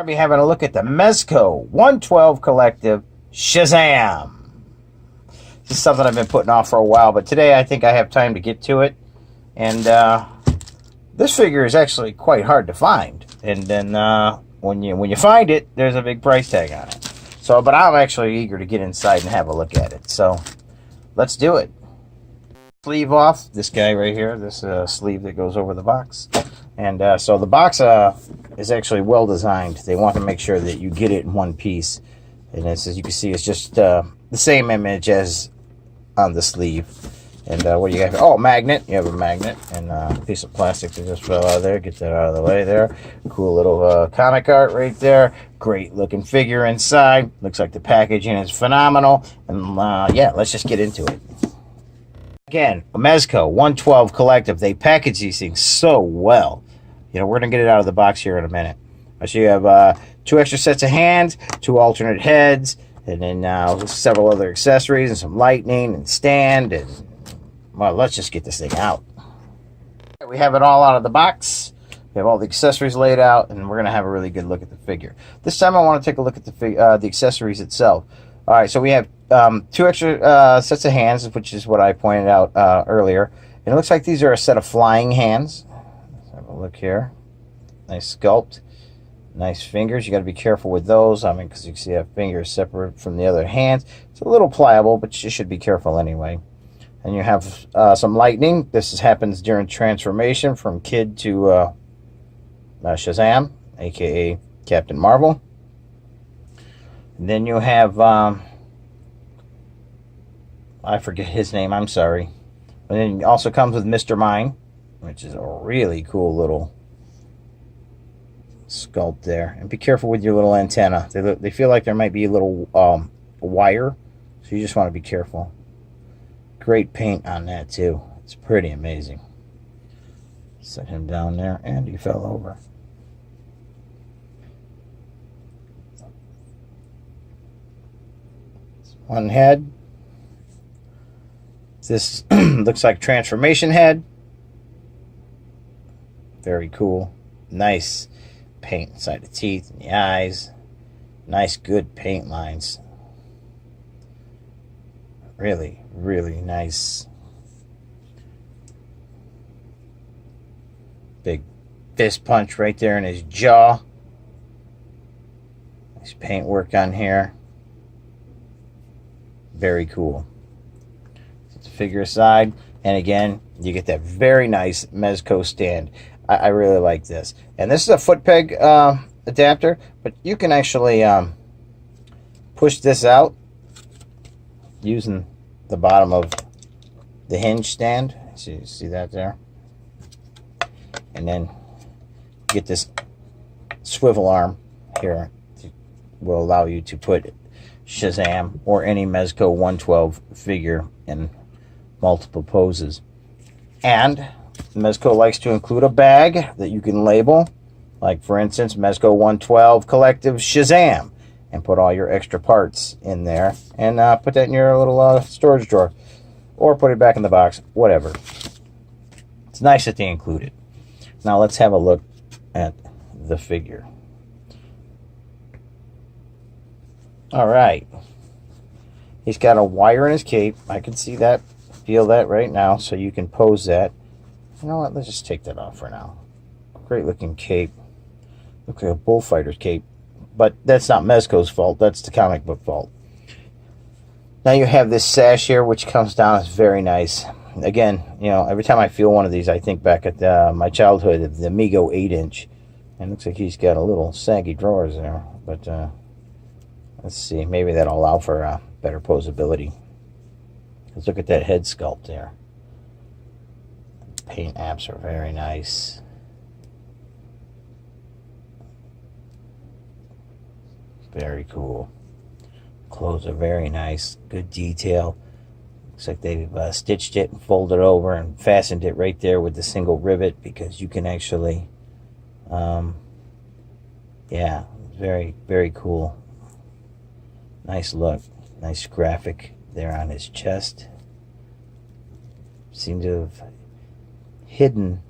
I'll be having a look at the Mezco 112 Collective Shazam. This is something I've been putting off for a while, but today I think I have time to get to it. And this figure is actually quite hard to find. And then when you find it, there's a big price tag on it. So, but I'm actually eager to get inside and have a look at it. So, let's do it. Sleeve off. This guy right here. This sleeve that goes over the box. And so the box is actually well designed. They want to make sure that you get it in one piece. And as you can see, it's just the same image as on the sleeve. And what do you got? Oh, magnet. You have a magnet and a piece of plastic that just fell out of there. Get that out of the way there. Cool little comic art right there. Great looking figure inside. Looks like the packaging is phenomenal. And yeah, let's just get into it. Again, Mezco 112 Collective. They package these things so well. You know, we're going to get it out of the box here in a minute. So you have 2 extra sets of hands, 2 alternate heads, and then several other accessories and some lightning and stand. And well, let's just get this thing out. We have it all out of the box. We have all the accessories laid out, and we're going to have a really good look at the figure. This time I want to take a look at the accessories itself. All right, so we have 2 extra sets of hands, which is what I pointed out earlier. And it looks like these are a set of flying hands. Let's have a look here. Nice sculpt. Nice fingers. You got to be careful with those. I mean, because you can see I have fingers separate from the other hands. It's a little pliable, but you should be careful anyway. And you have some lightning. This happens during transformation from Kid to Shazam, aka Captain Marvel. And then you have I forget his name, I'm sorry. And then it also comes with Mr.Mind, which is a really cool little sculpt there. And be careful with your little antenna. They feel like there might be a little wire, so you just want to be careful. Great paint on that too. It's pretty amazing. Set him down there, and he fell over. One head. This looks like transformation head. Very cool. Nice paint inside the teeth and the eyes. Nice, good paint lines. Really, really nice. Big fist punch right there in his jaw. Nice paint work on here. Very cool. Set the figure aside, and again, you get that very nice Mezco stand. I really like this. And this is a foot peg adapter, but you can actually push this out using the bottom of the hinge stand. See that there? And then get this swivel arm here. Will allow you to put Shazam or any Mezco 112 figure in multiple poses. And Mezco likes to include a bag that you can label, like for instance Mezco 112 Collective Shazam, and put all your extra parts in there and put that in your little storage drawer, or put it back in the box, whatever. It's nice that they include it. Now let's have a look at the figure. All right, he's got a wire in his cape. I can see that, feel that right now, so you can pose that. You know what, let's just take that off for now. Great looking cape. Looks like a bullfighter's cape, but that's not Mezco's fault, that's the comic book fault. Now you have this sash here, which comes down. It's very nice. Again, you know, every time I feel one of these, I think back at my childhood, the Amigo 8-inch. And it looks like he's got a little saggy drawers there, but let's see, maybe that'll allow for better posability. Let's look at that head sculpt there. Paint apps are very nice. Very cool. Clothes are very nice. Good detail. Looks like they've stitched it and folded over and fastened it right there with the single rivet, because you can actually, yeah, very, very cool. Nice look. Nice graphic there on his chest. Seem to have hidden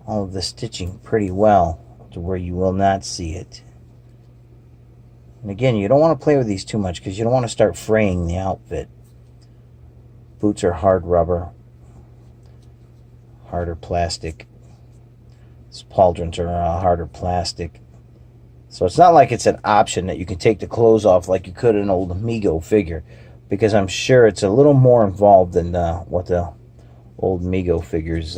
all of the stitching pretty well to where you will not see it. And again, you don't want to play with these too much because you don't want to start fraying the outfit. Boots are hard rubber, harder plastic. These pauldrons are harder plastic. So it's not like it's an option that you can take the clothes off like you could an old Mego figure, because I'm sure it's a little more involved than what the old Mego figures.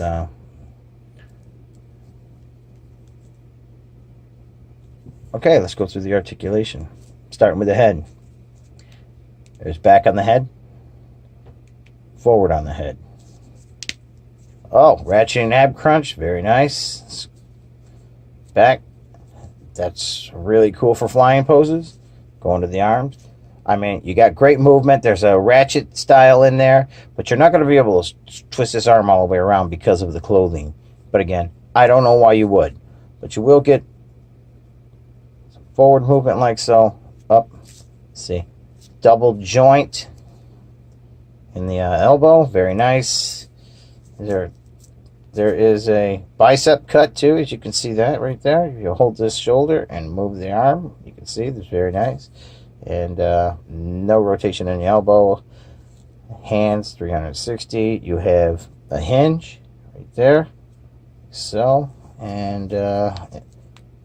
Okay, let's go through the articulation. Starting with the head. There's back on the head, forward on the head. Oh, ratchet and ab crunch, very nice. Back. That's really cool for flying poses. Going to the arms. I mean, you got great movement. There's a ratchet style in there, but you're not going to be able to twist this arm all the way around because of the clothing. But again, I don't know why you would, but you will get some forward movement like so. Up. See, double joint in the elbow. Very nice. There is a bicep cut too, as you can see that right there. If you hold this shoulder and move the arm, you can see this, very nice. And no rotation in the elbow. Hands 360. You have a hinge right there. So, and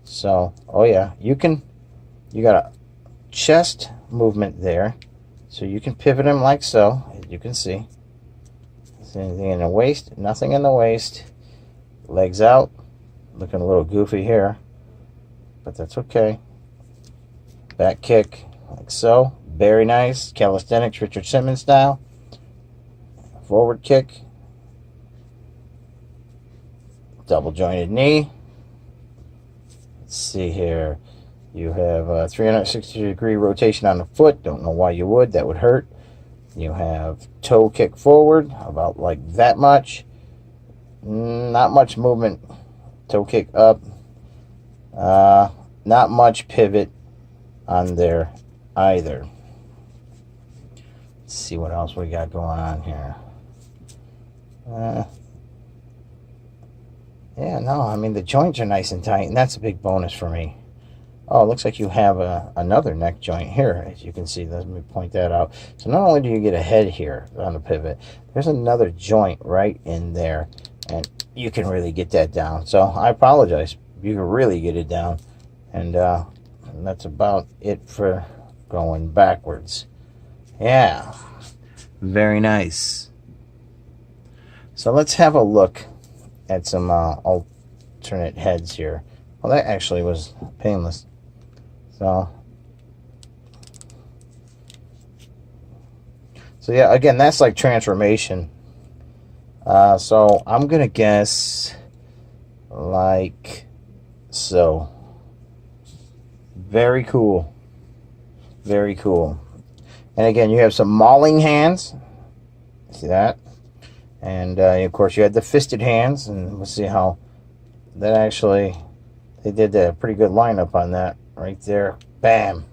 so, oh yeah, you got a chest movement there. So you can pivot him like so, as you can see. Anything in the waist? Nothing in the waist. Legs out. Looking a little goofy here, but that's okay. Back kick like so. Very nice. Calisthenics, Richard Simmons style. Forward kick. Double jointed knee. Let's see here. You have a 360-degree rotation on the foot. Don't know why you would. That would hurt. You have toe kick forward, about like that much. Not much movement. Toe kick up. Not much pivot on there either. Let's see what else we got going on here. Yeah, no, I mean, the joints are nice and tight, and that's a big bonus for me. Oh, it looks like you have another neck joint here, as you can see. Let me point that out. So not only do you get a head here on the pivot, there's another joint right in there, and you can really get that down. So I apologize. You can really get it down, and that's about it for going backwards. Yeah, very nice. So let's have a look at some alternate heads here. Well, that actually was painless. So yeah, again, that's like transformation. So I'm gonna guess like so. Very cool. Very cool. And again, you have some mauling hands. See that? And of course, you had the fisted hands, and we'll see how that actually. They did a pretty good lineup on that right there. Bam.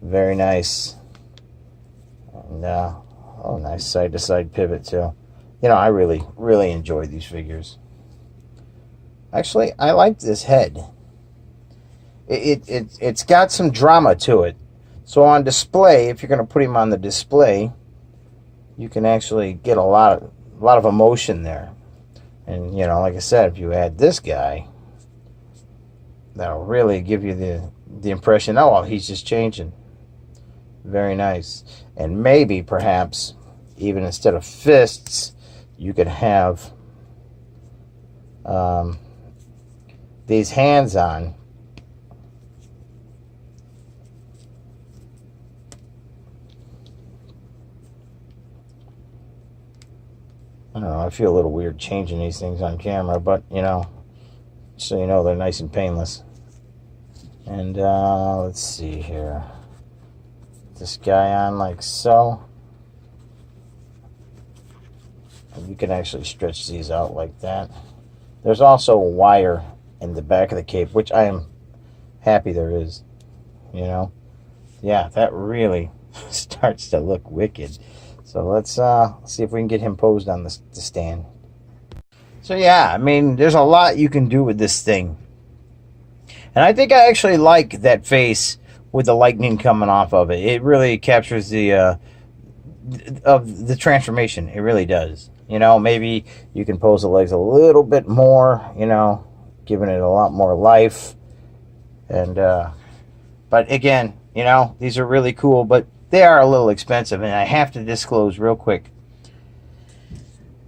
Very nice. And oh, nice side-to-side pivot too. You know, I really, really enjoy these figures. Actually, I like this head. It's got some drama to it. So on display, if you're going to put him on the display, you can actually get a lot of emotion there. And you know, like I said, if you add this guy, that'll really give you the impression, oh, well, he's just changing. Very nice. And maybe, perhaps, even instead of fists, you could have these hands on. I don't know, I feel a little weird changing these things on camera, but, you know, so you know they're nice and painless. And let's see here. This guy on like so. And you can actually stretch these out like that. There's also a wire in the back of the cape, which I am happy there is. You know? Yeah, that really starts to look wicked. So let's see if we can get him posed on the stand. So yeah, I mean, there's a lot you can do with this thing. And I think I actually like that face with the lightning coming off of it. It really captures the of the transformation. It really does. You know, maybe you can pose the legs a little bit more, you know, giving it a lot more life. And but again, you know, these are really cool, but they are a little expensive. And I have to disclose real quick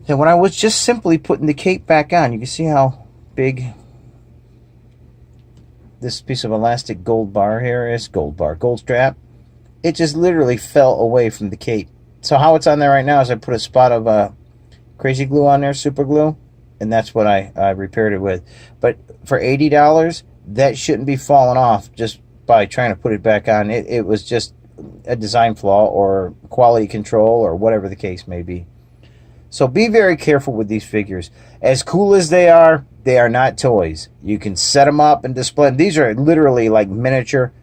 that when I was just simply putting the cape back on, you can see how big this piece of elastic gold bar here is. Gold strap. It just literally fell away from the cape. So how it's on there right now is I put a spot of crazy glue on there, super glue, and that's what I repaired it with. But for $80, that shouldn't be falling off just by trying to put it back on. It was just a design flaw or quality control or whatever the case may be. So be very careful with these figures. As cool as they are not toys. You can set them up and display them. These are literally like miniature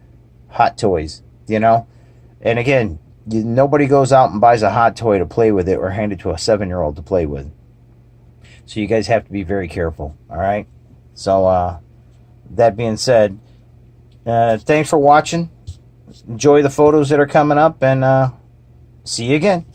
hot toys, you know? And again, nobody goes out and buys a hot toy to play with it or hand it to a 7-year-old to play with. So you guys have to be very careful, all right? So that being said, thanks for watching. Enjoy the photos that are coming up, and see you again.